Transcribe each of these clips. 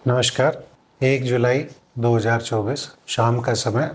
नमस्कार। 1 जुलाई 2024 शाम का समय।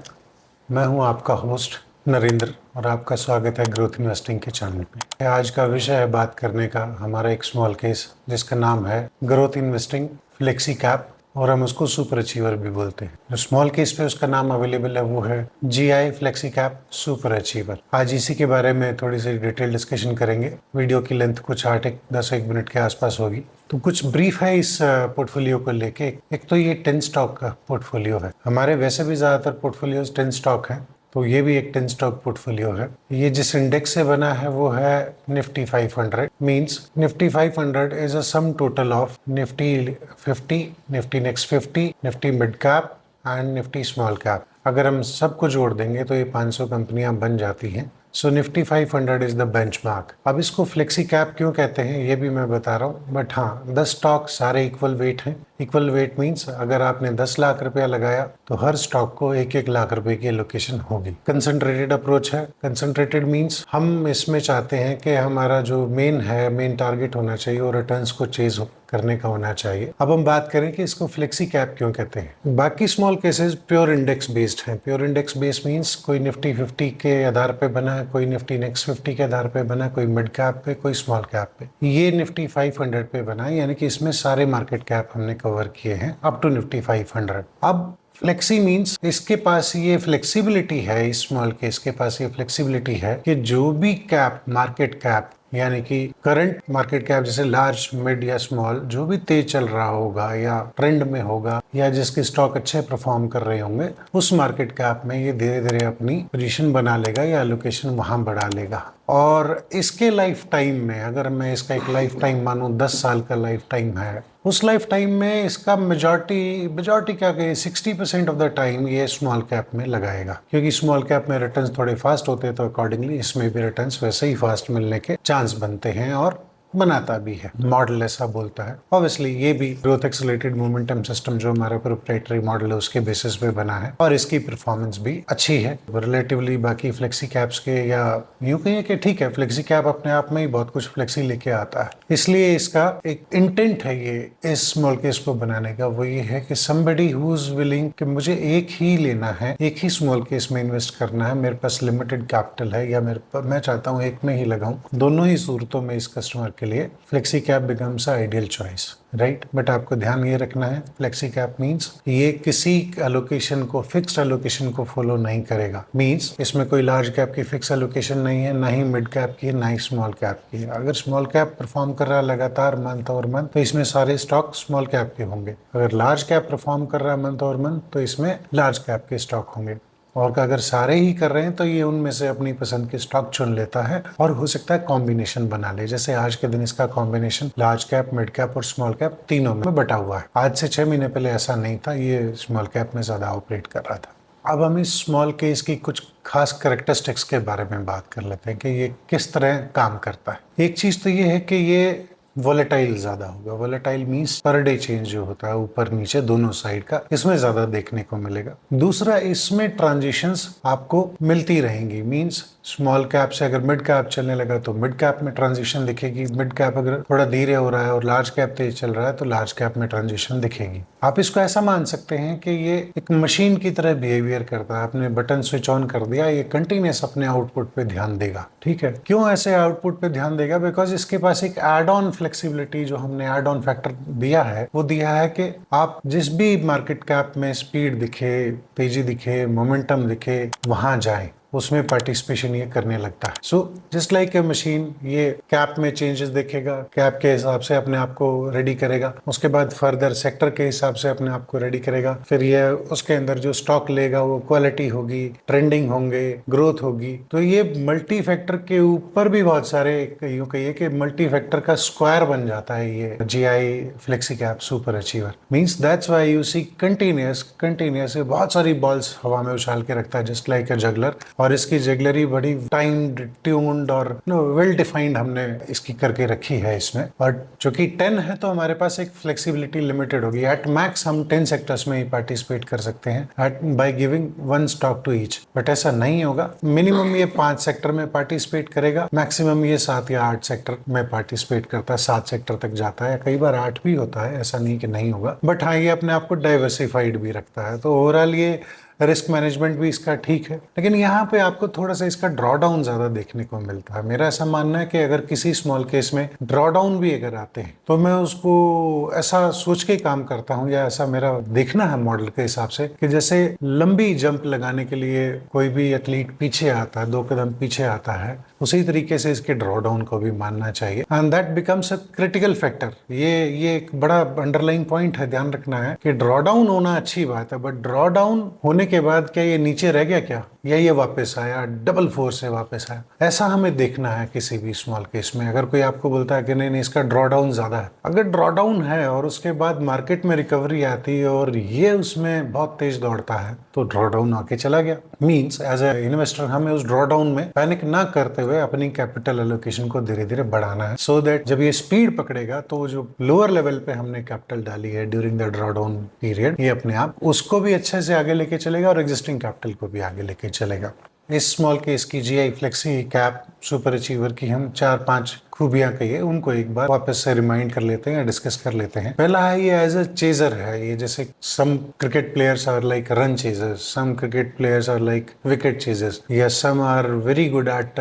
मैं हूं आपका होस्ट नरेंद्र और आपका स्वागत है ग्रोथ इन्वेस्टिंग के चैनल पे। आज का विषय है बात करने का हमारा एक स्मॉल केस जिसका नाम है ग्रोथ इन्वेस्टिंग फ्लेक्सी कैप, और हम उसको सुपर अचीवर भी बोलते हैं। जो स्मॉल केस पे उसका नाम अवेलेबल है वो है GI flexi cap super achiever. आज इसी के बारे में थोड़ी सी डिटेल डिस्कशन करेंगे। वीडियो की लेंथ कुछ 8-10 मिनट के आसपास होगी। तो कुछ ब्रीफ है इस पोर्टफोलियो को लेके। एक तो ये 10 स्टॉक का पोर्टफोलियो है। हमारे वैसे भी ज़्यादातर पोर्टफोलियोज 10 स्टॉक हैं, तो ये भी एक 10 स्टॉक पोर्टफोलियो है। ये जिस इंडेक्स से बना है वो है Nifty 500। Means Nifty 500 is a sum total of Nifty 50, Nifty next 50, Nifty mid cap and Nifty small cap. अगर हम सबको जोड़ देंगे तो ये 500 कंपनियां बन जाती हैं। सो निफ्टी 500 इज द बेंचमार्क। अब इसको फ्लेक्सी कैप क्यों कहते हैं ये भी मैं बता रहा हूँ, बट हाँ 10 स्टॉक सारे इक्वल वेट हैं। इक्वल वेट मींस अगर आपने 10 लाख रुपया लगाया तो हर स्टॉक को 1-1 लाख रुपए की एलोकेशन होगी। कंसंट्रेटेड अप्रोच है। कंसंट्रेटेड मींस हम इसमें चाहते हैं कि हमारा जो मेन टारगेट होना चाहिए वो रिटर्न्स को चेज करने का होना चाहिए। अब हम बात करें कि इसको फ्लेक्सी कैप क्यों कहते हैं। बाकी small cases pure index based हैं। प्योर इंडेक्स बेस्ड मींस कोई निफ्टी 50 के आधार पे बना है, कोई निफ्टी नेक्स्ट 50 के आधार पे बना, कोई मिड कैप पे, कोई स्मॉल कैप पे। ये निफ्टी 500 पे बना है, यानी कि इसमें सारे मार्केट कैप हमने कवर किए हैं अप टू निफ्टी 500। अब फ्लेक्सी मींस इसके पास ये फ्लेक्सिबिलिटी है, इस स्मॉल केस के पास ये फ्लेक्सिबिलिटी है कि जो भी कैप मार्केट कैप यानी कि करंट मार्केट कैप जैसे लार्ज मिड या स्मॉल जो भी तेज चल रहा होगा या ट्रेंड में होगा या जिसके स्टॉक अच्छे परफॉर्म कर रहे होंगे, उस मार्केट कैप में ये धीरे धीरे अपनी पोजीशन बना लेगा या एलोकेशन वहां बढ़ा लेगा। और इसके लाइफ टाइम में अगर मैं इसका एक लाइफ टाइम मानूं, 10 साल का लाइफ टाइम है, उस लाइफ टाइम में इसका मेजॉरिटी क्या कहें 60% ऑफ द टाइम ये स्मॉल कैप में लगाएगा, क्योंकि स्मॉल कैप में रिटर्न्स थोड़े फास्ट होते हैं, तो अकॉर्डिंगली इसमें भी रिटर्न्स वैसे ही फास्ट मिलने के चांस बनते हैं और बनाता भी है। मॉडल ऐसा बोलता है। ऑब्वियसली ये भी ग्रोथ एक्सेलरेटेड मोमेंटम सिस्टम जो हमारा प्रोप्राइटरी मॉडल है उसके बेसिस पे बना है और इसकी परफॉर्मेंस भी अच्छी है रिलेटिवली बाकी फ्लेक्सी कैप्स के। या यूं कहिए कि ठीक है, फ्लेक्सी कैप अपने आप में ही बहुत कुछ फ्लेक्सी लेके आता है, इसलिए इसका एक इंटेंट है ये इस स्मॉल केस को बनाने का। वो ये है कि समबडी हु इज विलिंग कि मुझे एक ही लेना है, एक ही स्मॉल केस में इन्वेस्ट करना है, मेरे पास लिमिटेड कैपिटल है या मैं चाहता हूँ एक में ही लगाऊं। दोनों ही सूरतों में इस कस्टमर के लिए flexi cap becomes ideal choice, right. But आपको ध्यान ये रखना है, फ्लेक्सी कैप मींस ये किसी एलोकेशन को, फिक्स्ड एलोकेशन को फॉलो नहीं करेगा। मींस इसमें कोई लार्ज कैप की फिक्स एलोकेशन नहीं है, ना ही मिड कैप की, ना ही स्मॉल कैप की। अगर स्मॉल कैप परफॉर्म कर रहा है लगातार मंथ और मंथ तो इसमें सारे स्टॉक स्मॉल कैप के होंगे। अगर लार्ज कैप परफॉर्म कर रहा है मंथ और मंथ तो इसमें लार्ज कैप के स्टॉक होंगे। और अगर सारे ही कर रहे हैं तो ये उनमें से अपनी पसंद के स्टॉक चुन लेता है और हो सकता है कॉम्बिनेशन बना ले। जैसे आज के दिन इसका combination large cap, mid cap और स्मॉल कैप तीनों में बटा हुआ है। आज से 6 महीने पहले ऐसा नहीं था, ये स्मॉल कैप में ज्यादा ऑपरेट कर रहा था। अब हम इस स्मॉल केस की कुछ खास कैरेक्टरिस्टिक्स के बारे में बात कर लेते हैं कि ये किस तरह काम करता है। एक चीज तो ये है कि ये वोलेटाइल ज्यादा होगा। Volatile means per day change जो होता है ऊपर नीचे दोनों साइड का, इसमें ज्यादा देखने को मिलेगा। दूसरा, इसमें ट्रांजिशंस आपको मिलती रहेंगी। मींस स्मॉल कैप से अगर मिड कैप चलने लगा तो मिड कैप में ट्रांजिशन दिखेगी, मिड कैप अगर थोड़ा धीरे हो रहा है और लार्ज कैप तेज चल रहा है तो लार्ज कैप में ट्रांजिशन दिखेगी। आप इसको ऐसा मान सकते हैं कि ये एक मशीन की तरह बिहेवियर करता है। आपने बटन स्विच ऑन कर दिया, ये कंटिन्यूस अपने आउटपुट पे ध्यान देगा। ठीक है, क्यों ऐसे आउटपुट पे ध्यान देगा? बिकॉज इसके पास एक एड ऑन फ्लेक्सिबिलिटी जो हमने एड ऑन फैक्टर दिया है वो दिया है कि आप जिस भी मार्केट कैप में स्पीड दिखे, तेजी दिखे, मोमेंटम दिखे, वहां जाएं, उसमें पार्टिसिपेशन ये करने लगता है। So just like a machine, ये कैप में चेंजेस देखेगा, कैप के हिसाब से अपने आप को रेडी करेगा, उसके बाद फर्दर सेक्टर के हिसाब से अपने आप को रेडी करेगा, फिर ये उसके अंदर जो स्टॉक लेगा वो क्वालिटी होगी, ट्रेंडिंग होंगे, ग्रोथ होगी। तो ये मल्टी फैक्टर के ऊपर भी बहुत सारे, यूं कहिए कि मल्टी फैक्टर का स्क्वायर बन जाता है ये GI flexi cap super achiever. Means that's why you see continuous बहुत सारी बॉल्स हवा में उछाल के रखता है, जस्ट लाइक अ जगलर। और इसकी जेगलरी बड़ी टाइम्ड, ट्यून्ड और वेल डिफाइंड हमने इसकी करके रखी है इसमें। और चूंकि 10 है तो हमारे पास एक फ्लेक्सिबिलिटी लिमिटेड होगी। एट मैक्स हम 10 सेक्टर्स में ही पार्टिसिपेट कर सकते हैं at by giving 1 stock to each, but ऐसा नहीं होगा। मिनिमम ये 5 सेक्टर में पार्टिसिपेट करेगा, मैक्सिमम ये 7 या 8 सेक्टर में पार्टिसिपेट करता है, 7 सेक्टर तक जाता है, कई बार 8 भी होता है, ऐसा नहीं कि नहीं होगा। बट हाँ, ये अपने आप को डाइवर्सिफाइड भी रखता है, तो ओवरऑल ये रिस्क मैनेजमेंट भी इसका ठीक है। लेकिन यहाँ पे आपको थोड़ा सा इसका ड्रॉडाउन ज्यादा देखने को मिलता है। मेरा ऐसा मानना है कि अगर किसी स्मॉल केस में ड्रॉडाउन भी अगर आते हैं तो मैं उसको ऐसा सोच के काम करता हूँ, या ऐसा मेरा देखना है मॉडल के हिसाब से, कि जैसे लंबी जंप लगाने के लिए कोई भी एथलीट पीछे आता है, 2 कदम पीछे आता है, उसी तरीके से इसके ड्रॉडाउन को भी मानना चाहिए। And that becomes a critical factor. ये एक बड़ा अंडरलाइंग पॉइंट है, ध्यान रखना है कि ड्रॉडाउन होना अच्छी बात है, बट ड्रॉडाउन होने के बाद क्या ये नीचे रह गया क्या, या ये वापस आया, डबल फोर्स से वापस आया, ऐसा हमें देखना है किसी भी स्मॉल केस में। अगर कोई आपको बोलता है कि नहीं इसका ड्रॉडाउन ज्यादा है, अगर ड्रॉडाउन है और उसके बाद मार्केट में रिकवरी आती है और ये उसमें बहुत तेज दौड़ता है, तो ड्रॉडाउन आके चला गया। मींस एज ए इन्वेस्टर हमें उस ड्रॉडाउन में पैनिक ना करते हुए अपनी कैपिटल एलोकेशन को धीरे धीरे बढ़ाना है, सो दैट जब ये स्पीड पकड़ेगा तो जो लोअर लेवल पे हमने कैपिटल डाली है ड्यूरिंग द ड्रॉडाउन पीरियड, ये अपने आप उसको भी अच्छे से आगे लेके चलेगा और एग्जिस्टिंग कैपिटल को भी आगे लेके चलेगा। इस स्मॉल केस की GI flexi cap super achiever की हम 4-5 खूबियां कहिए, उनको एक बार वापस से रिमाइंड कर लेते हैं, डिस्कस कर लेते हैं। पहला है ये एज अ चेजर है। ये जैसे some cricket players are like run chasers, some cricket players are like wicket chasers, या some are very good at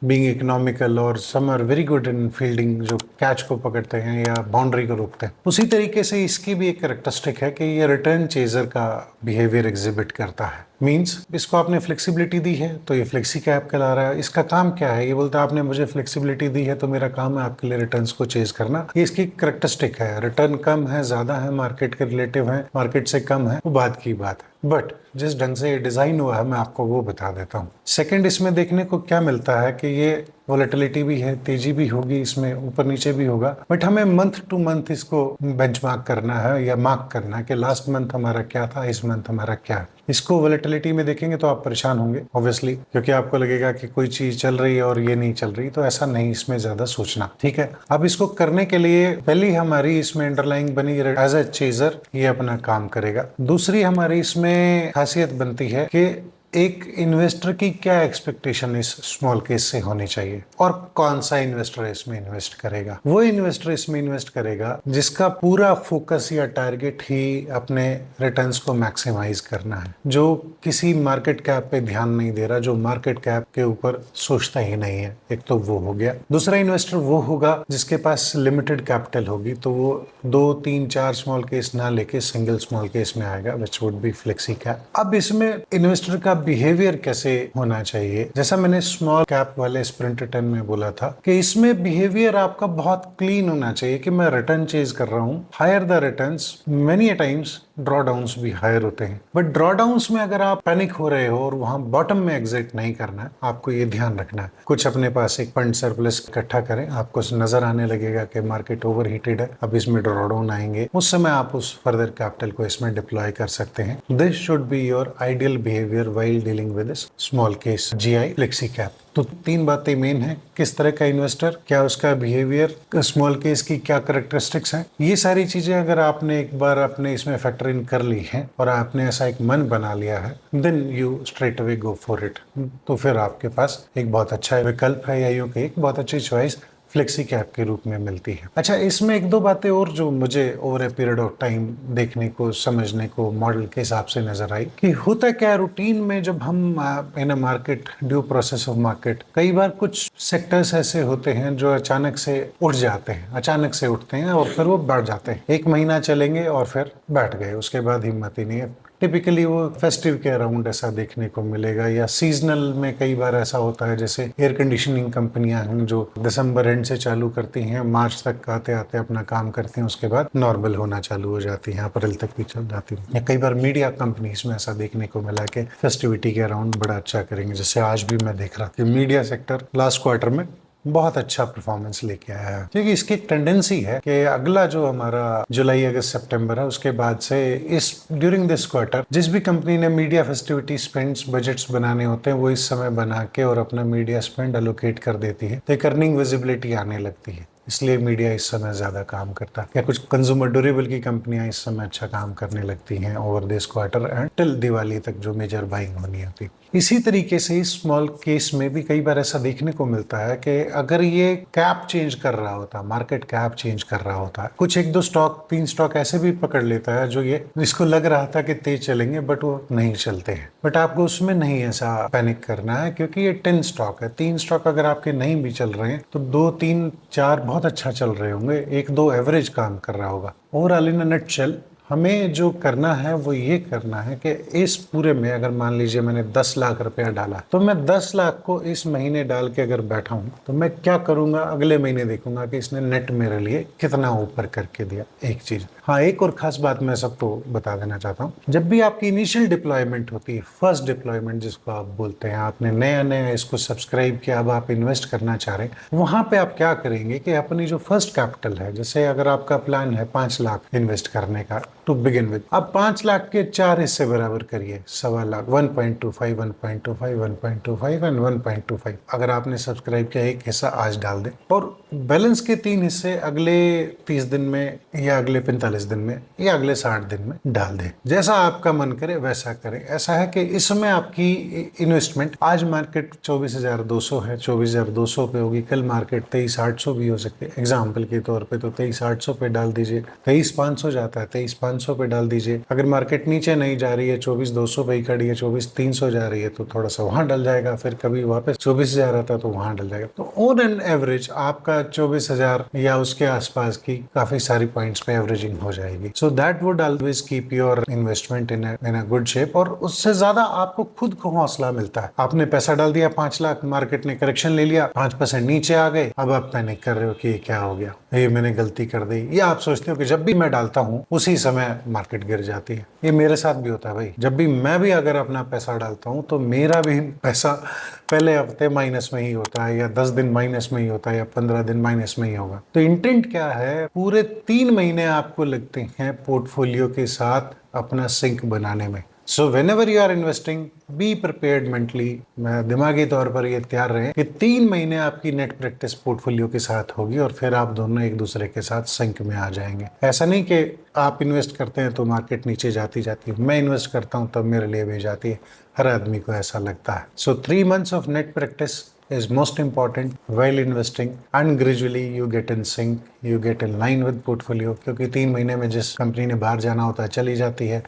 being economical, और some are very good in fielding, जो कैच को पकड़ते हैं या बाउंड्री को रोकते हैं। उसी तरीके से इसकी भी एक कैरेक्टरिस्टिक है कि ये रिटर्न चेजर का बिहेवियर एग्जिबिट करता है। मींस इसको आपने फ्लेक्सिबिलिटी दी है तो ये फ्लेक्सी कैप कहला रहा है। इसका काम क्या है, ये बोलता है आपने मुझे फ्लेक्सिबिलिटी दी है तो मेरा काम है आपके लिए रिटर्न्स को चेज करना। ये इसकी कैरेक्टरिस्टिक है। रिटर्न कम है, ज्यादा है, मार्केट के रिलेटिव है, मार्केट से कम है, वो बात की बात है। बट जिस ढंग से ये डिजाइन हुआ है मैं आपको वो बता देता हूँ। सेकंड, इसमें देखने को क्या मिलता है कि ये वोलेटिलिटी भी है, तेजी भी होगी, इसमें ऊपर नीचे भी होगा, बट हमें मंथ टू मंथ इसको बेंचमार्क करना है या मार्क करना है कि लास्ट मंथ हमारा क्या था, इस मंथ हमारा क्या है। इसको वोलेटिलिटी में देखेंगे तो आप परेशान होंगे ऑब्वियसली, क्योंकि आपको लगेगा कि कोई चीज चल रही है और ये नहीं चल रही, तो ऐसा नहीं इसमें ज्यादा सोचना, ठीक है। अब इसको करने के लिए पहली हमारी इसमें अंडरलाइंग बनी एज ए चेजर, ये अपना काम करेगा। दूसरी हमारी इसमें खासियत बनती है कि एक इन्वेस्टर की क्या एक्सपेक्टेशन इस स्मॉल केस से होनी चाहिए, और कौन सा इन्वेस्टर इसमें इन्वेस्ट करेगा। वो इन्वेस्टर इसमें इन्वेस्ट करेगा जिसका पूरा फोकस या टारगेट ही अपने रिटर्न्स को मैक्सिमाइज करना है, जो किसी मार्केट कैप पे ध्यान नहीं दे रहा, जो मार्केट कैप के ऊपर सोचता ही नहीं है। एक तो वो हो गया। दूसरा इन्वेस्टर वो होगा जिसके पास लिमिटेड कैपिटल होगी, तो वो 2, 3, 4 स्मॉल केस ना लेके सिंगल स्मॉल केस में आएगा, which would be flexi cap. अब इसमें इन्वेस्टर का बिहेवियर कैसे होना चाहिए, जैसा मैंने स्मॉल कैप वाले स्प्रिंट रिटर्न में बोला था कि इसमें बिहेवियर आपका बहुत क्लीन होना चाहिए कि मैं रिटर्न चेज कर रहा हूं। Higher the returns, many times drawdowns भी हायर होते हैं, बट ड्रॉडाउन्स में अगर आप पैनिक हो रहे हो और वहां बॉटम में एग्जिट नहीं करना है, आपको ये ध्यान रखना है। कुछ अपने पास एक फंड सरप्लस इकट्ठा करें, आपको नजर आने लगेगा कि मार्केट ओवर हीटेड है, अब इसमें ड्रॉडाउन आएंगे, उस समय आप उस फर्दर कैपिटल को इसमें डिप्लॉय कर सकते हैं। This should be your ideal behaviour while dealing with small case GI flexi cap. तो 3 बातें मेन है, किस तरह का इन्वेस्टर, क्या उसका बिहेवियर, स्मॉल केस की क्या कैरेक्टरिस्टिक्स हैं, ये सारी चीजें अगर आपने एक बार अपने इसमें फैक्टर इन कर ली हैं और आपने ऐसा एक मन बना लिया है, then you straight away go for it. तो फिर आपके पास एक बहुत अच्छा विकल्प है, या यूं कि एक बहुत अच्छी चॉइस फ्लेक्सी कैप के रूप में मिलती है। अच्छा, इसमें 1-2 बातें और जो मुझे over a period of time देखने को, समझने को मॉडल के हिसाब से नजर आई कि होता क्या रूटीन में, जब हम in a market, due process of market, कई बार कुछ सेक्टर्स ऐसे होते हैं जो अचानक से उठ जाते हैं, अचानक से उठते हैं और फिर वो बैठ जाते हैं। 1 महीना चलेंगे और फिर बैठ गए, उसके बाद हिम्मत ही नहीं है। टिपिकली वो फेस्टिव के अराउंड ऐसा देखने को मिलेगा, या सीजनल में कई बार ऐसा होता है, जैसे एयर कंडीशनिंग कंपनियां हैं जो दिसंबर एंड से चालू करती हैं, मार्च तक आते आते अपना काम करती हैं, उसके बाद नॉर्मल होना चालू हो जाती हैं, अप्रैल तक भी चल जाती हैं। या कई बार मीडिया कंपनीज में ऐसा देखने को मिला कि फेस्टिविटी के अराउंड बड़ा अच्छा करेंगे। जैसे आज भी मैं देख रहा कि मीडिया सेक्टर लास्ट क्वार्टर में बहुत अच्छा परफॉर्मेंस लेके आया है, क्योंकि इसकी एक टेंडेंसी है कि अगला जो हमारा जुलाई अगस्त सितंबर है उसके बाद से इस ड्यूरिंग दिस क्वार्टर जिस भी कंपनी ने मीडिया फेस्टिविटी स्पेंड्स बजट्स बनाने होते हैं वो इस समय बना के और अपना मीडिया स्पेंड एलोकेट कर देती है, तो एक अर्निंग विजिबिलिटी आने लगती है, इसलिए मीडिया इस समय ज़्यादा काम करता है। या कुछ कंज्यूमर ड्यूरेबल की कंपनियां इस समय अच्छा काम करने लगती हैं over this quarter and till Diwali तक जो मेजर बाइंग होनी होती। इसी तरीके से इस स्मॉल केस में भी कई बार ऐसा देखने को मिलता है कि अगर ये कैप चेंज कर रहा होता, मार्केट कैप चेंज कर रहा होता है, कुछ एक दो स्टॉक 3 स्टॉक ऐसे भी पकड़ लेता है जो ये इसको लग रहा था कि तेज चलेंगे बट वो नहीं चलते हैं। बट आपको उसमें नहीं ऐसा पैनिक करना है, क्योंकि ये 10 स्टॉक है। 3 स्टॉक अगर आपके नहीं भी चल रहे हैं तो 2 3 4 बहुत अच्छा चल रहे होंगे, 1 2 एवरेज काम कर रहा होगा। ओवरऑल इन अ नटशेल हमें जो करना है वो ये करना है कि इस पूरे में अगर मान लीजिए मैंने 10 लाख रुपया डाला तो मैं 10 लाख को इस महीने डाल के अगर बैठा हूं तो मैं क्या करूंगा, अगले महीने देखूंगा कि इसने नेट मेरे लिए कितना ऊपर करके दिया। एक चीज, हाँ एक और खास बात मैं सबको बता देना चाहता हूँ, जब भी आपकी इनिशियल डिप्लॉयमेंट होती है, फर्स्ट डिप्लॉयमेंट जिसको आप बोलते हैं, आपने नया नया इसको सब्सक्राइब किया, अब आप इन्वेस्ट करना चाह रहे हैं, वहां पे आप क्या करेंगे कि अपनी जो फर्स्ट कैपिटल है, जैसे अगर आपका प्लान है 5 लाख इन्वेस्ट करने का टू बिगिन विद, अब 5 लाख के 4 हिस्से बराबर करिए, 1.25 लाख, 1.25, 1.25, 1.25 एंड 1.25। अगर आपने सब्सक्राइब किया एक हिस्सा आज डाल दे और बैलेंस के 3 हिस्से अगले 30 दिन में या अगले 45 दिन में या अगले 60 दिन में डाल दे। जैसा आपका मन करे वैसा करें। ऐसा है कि इस समय आपकी इन्वेस्टमेंट, आज मार्केट 24,200 है, 24,200 पे होगी, कल मार्केट 23,800 भी हो सकती है एग्जाम्पल के तौर पे, तो 23,800 पे डाल दीजिए। 23,500 जाता है, 23,500 पे डाल दीजिए। अगर मार्केट नीचे नहीं जा रही है, 24,200 पे ही खड़ी है, 24,300 जा रही है, तो थोड़ा सा वहां डल जाएगा, फिर कभी वापस 24,000 आता है तो वहां डल जाएगा। तो ऑन एन एवरेज आपका 24,000 या उसके आसपास की काफी सारी पॉइंट्स पे एवरेजिंग हो जाएगी। So that would always keep your investment in a good shape. और उससे ज्यादा आपको खुद को हौसला मिलता है। आपने पैसा डाल दिया 5 लाख, मार्केट ने करेक्शन ले लिया, 5% नीचे आ गए, अब आप पैनिक कर रहे हो कि ये क्या हो गया, ये मैंने गलती कर दी, या आप सोचते हो कि जब भी मैं डालता हूँ उसी समय मार्केट गिर जाती है। ये मेरे साथ भी होता है भाई, जब भी मैं भी अगर अपना पैसा डालता हूँ तो मेरा भी पैसा पहले हफ्ते माइनस में ही होता है, या 10 दिन माइनस में ही होता है, या 15 दिन माइनस में ही होगा। तो इंटेंट क्या है, पूरे 3 महीने आपको लगते हैं पोर्टफोलियो के साथ अपना सिंक बनाने में। So whenever you are investing, be prepared mentally, दिमागी तौर पर ये तैयार रहे कि 3 महीने आपकी नेट प्रैक्टिस पोर्टफोलियो के साथ होगी और फिर आप दोनों एक दूसरे के साथ सिंक में आ जाएंगे। ऐसा नहीं कि आप इन्वेस्ट करते हैं तो मार्केट नीचे जाती जाती है, मैं इन्वेस्ट करता हूं तब मेरे लिए भी जाती है, हर आदमी को ऐसा लगता है। सो 3 months of net practice is most important while investing, and gradually you get in sync, you get in line with portfolio, क्योंकि 3 महीने में जिस कंपनी ने बाहर जाना होता है चली जाती है,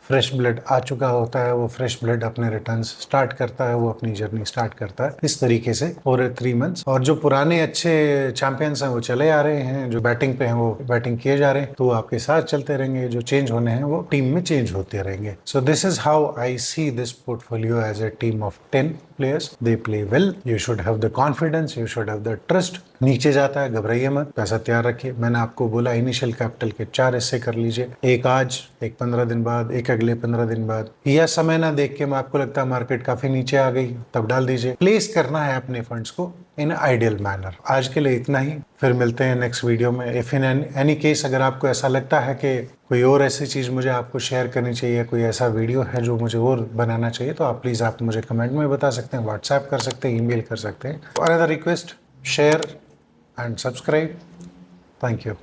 फ्रेश ब्लड आ चुका होता है, वो फ्रेश ब्लड अपने रिटर्न्स स्टार्ट करता है, वो अपनी जर्नी स्टार्ट करता है इस तरीके से और 3 months। और जो पुराने अच्छे चैंपियंस हैं वो चले आ रहे हैं, जो बैटिंग पे हैं वो बैटिंग किए जा रहे हैं, तो वो आपके साथ चलते रहेंगे, जो चेंज होने हैं वो टीम में चेंज होते रहेंगे। So this is how I see this portfolio as a team of 10 players. They play well. You should have the confidence, you should have the trust. नीचे जाता है घबराइए मत, पैसा तैयार रखिए। मैंने आपको बोला इनिशियल कैपिटल के 4 हिस्से कर लीजिए, एक आज, एक 15 दिन बाद, एक अगले 15 दिन बाद, या समय ना देख के आपको लगता है मार्केट काफी नीचे आ गई तब डाल दीजिए। प्लेस करना है अपने फंड्स को इन आइडियल मैनर। आज के लिए इतना ही, फिर मिलते हैं नेक्स्ट वीडियो में। इफ इन एनी केस अगर आपको ऐसा लगता है कि कोई और ऐसी चीज़ मुझे आपको शेयर करनी चाहिए, कोई ऐसा वीडियो है जो मुझे और बनाना चाहिए, तो आप प्लीज़ आप मुझे कमेंट में बता सकते हैं, व्हाट्सएप कर सकते हैं, ईमेल कर सकते हैं। और other request, share and subscribe. Thank you.